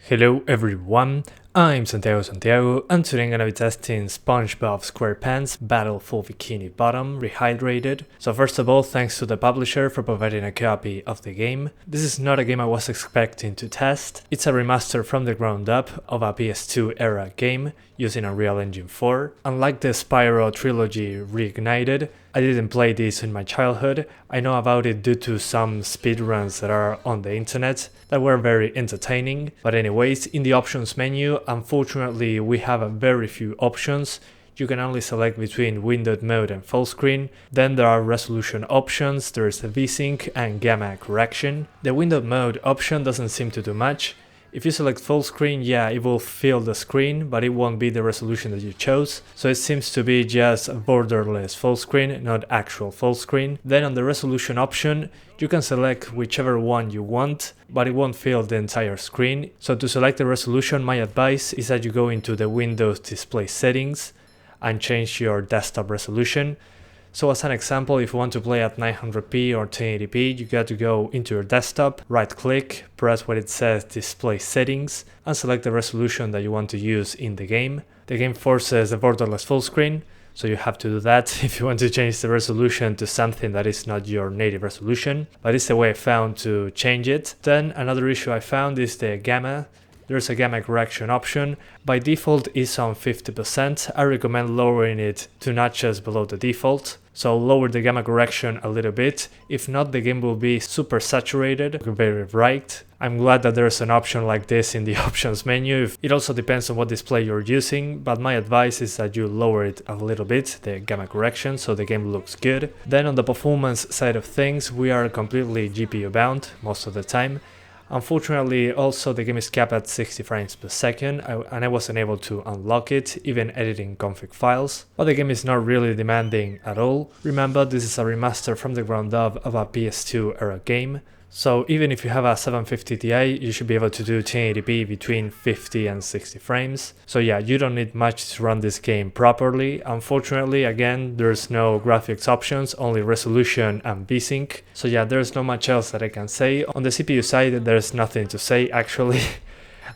Hello everyone, I'm Santiago, and today I'm gonna be testing SpongeBob SquarePants Battle for Bikini Bottom Rehydrated. So first of all, thanks to the publisher for providing a copy of the game. This is not a game I was expecting to test. It's a remaster from the ground up of a PS2 era game using Unreal Engine 4. Unlike the Spyro trilogy Reignited, I didn't play this in my childhood. I know about it due to some speedruns that are on the internet that were very entertaining. But anyways, in the options menu, unfortunately we have a very few options. You can only select between windowed mode and full screen. Then there are resolution options, there's a VSync and gamma correction. The windowed mode option doesn't seem to do much. If you select full screen, yeah, it will fill the screen, but it won't be the resolution that you chose. So it seems to be just a borderless full screen, not actual full screen. Then on the resolution option, you can select whichever one you want, but it won't fill the entire screen. So to select the resolution, my advice is that you go into the Windows display settings and change your desktop resolution. So as an example, if you want to play at 900p or 1080p, you got to go into your desktop, right click, press where it says display settings, and select the resolution that you want to use in the game. The game forces a borderless full screen, so you have to do that if you want to change the resolution to something that is not your native resolution. But it's the way I found to change it. Then another issue I found is the gamma. There's a gamma correction option. By default it's on 50%. I recommend lowering it to notches below the default. So lower the gamma correction a little bit. If not, the game will be super saturated, very bright. I'm glad that there's an option like this in the options menu. It also depends on what display you're using, but my advice is that you lower it a little bit, the gamma correction, so the game looks good. Then on the performance side of things, we are completely GPU bound most of the time. Unfortunately, also the game is capped at 60 frames per second, and I wasn't able to unlock it, even editing config files. But the game is not really demanding at all. Remember, this is a remaster from the ground up of a PS2 era game. So even if you have a 750 Ti, you should be able to do 1080p between 50 and 60 frames. So yeah, you don't need much to run this game properly. Unfortunately, again, there's no graphics options, only resolution and VSync. So yeah, there's not much else that I can say. On the CPU side, there's nothing to say actually.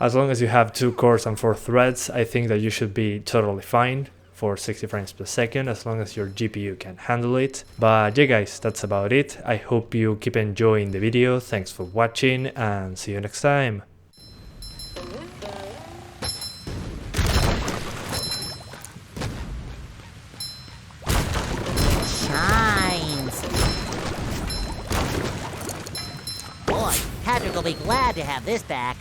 As long as you have 2 cores and 4 threads, I think that you should be totally fine for 60 frames per second, as long as your GPU can handle it. But yeah guys, that's about it. I hope you keep enjoying the video. Thanks for watching and see you next time. Shines. Boy, Patrick will be glad to have this back.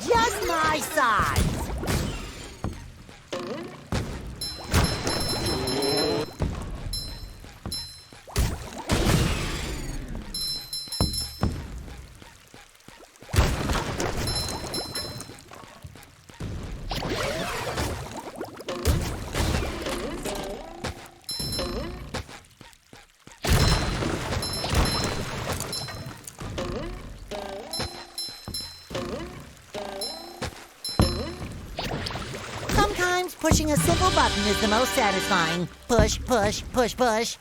Just my size! Sometimes pushing a simple button is the most satisfying. Push, push, push, push.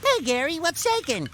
Hey Gary, what's shaking?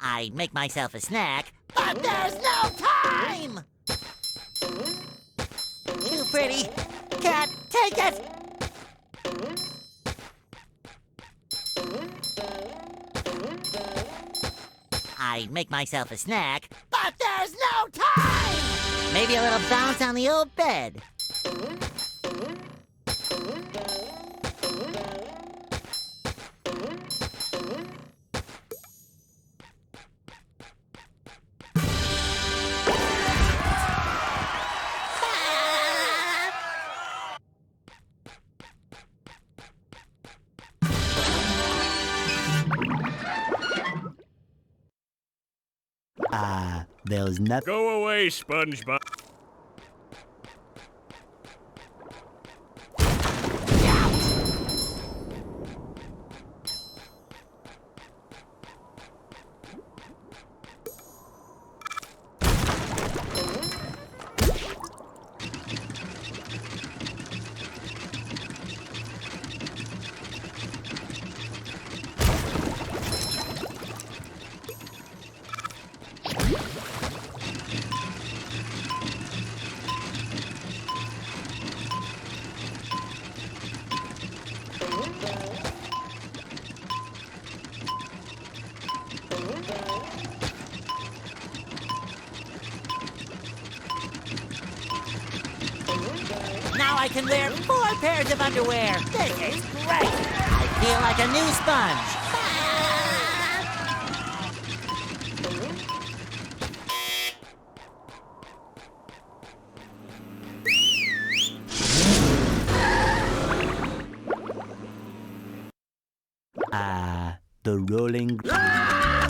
I'd make myself a snack, but there's no time! Too pretty. Cat, take it! I'd make myself a snack, but there's no time! Maybe a little bounce on the old bed. There's nothing. Go away, SpongeBob. Now I can wear 4 pairs of underwear. This is great. I feel like a new sponge. The rolling... Ow!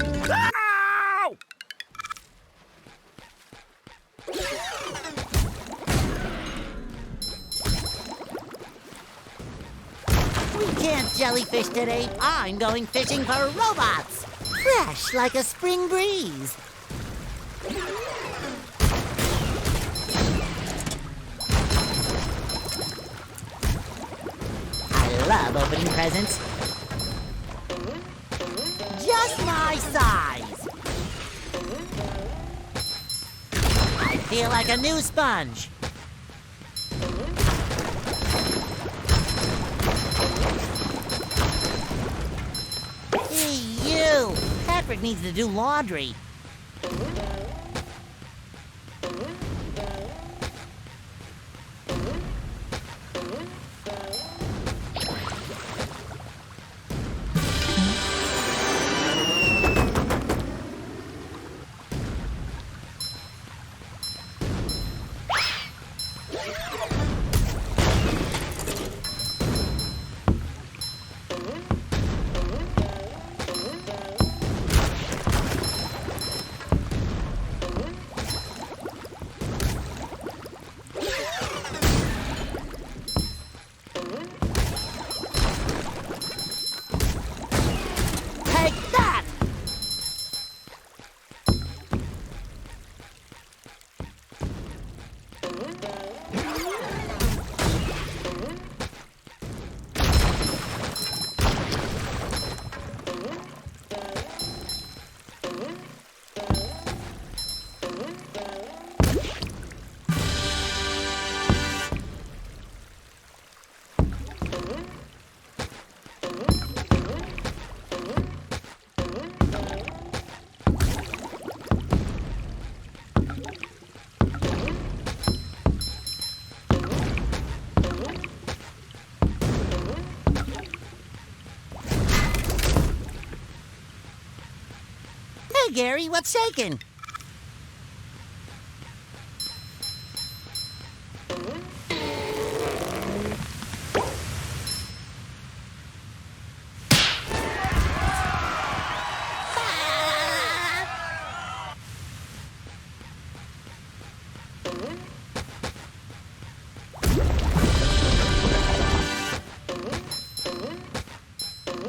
We can't jellyfish today. I'm going fishing for robots. Fresh like a spring breeze. I love opening presents. Just my size. I feel like a new sponge. Hey, you! Patrick needs to do laundry. Hey, Gary, what's shaking?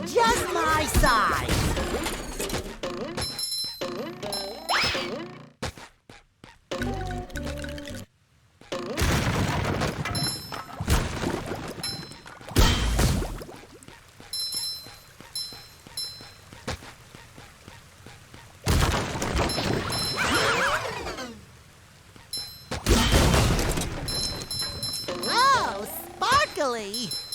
Just my size. tingly.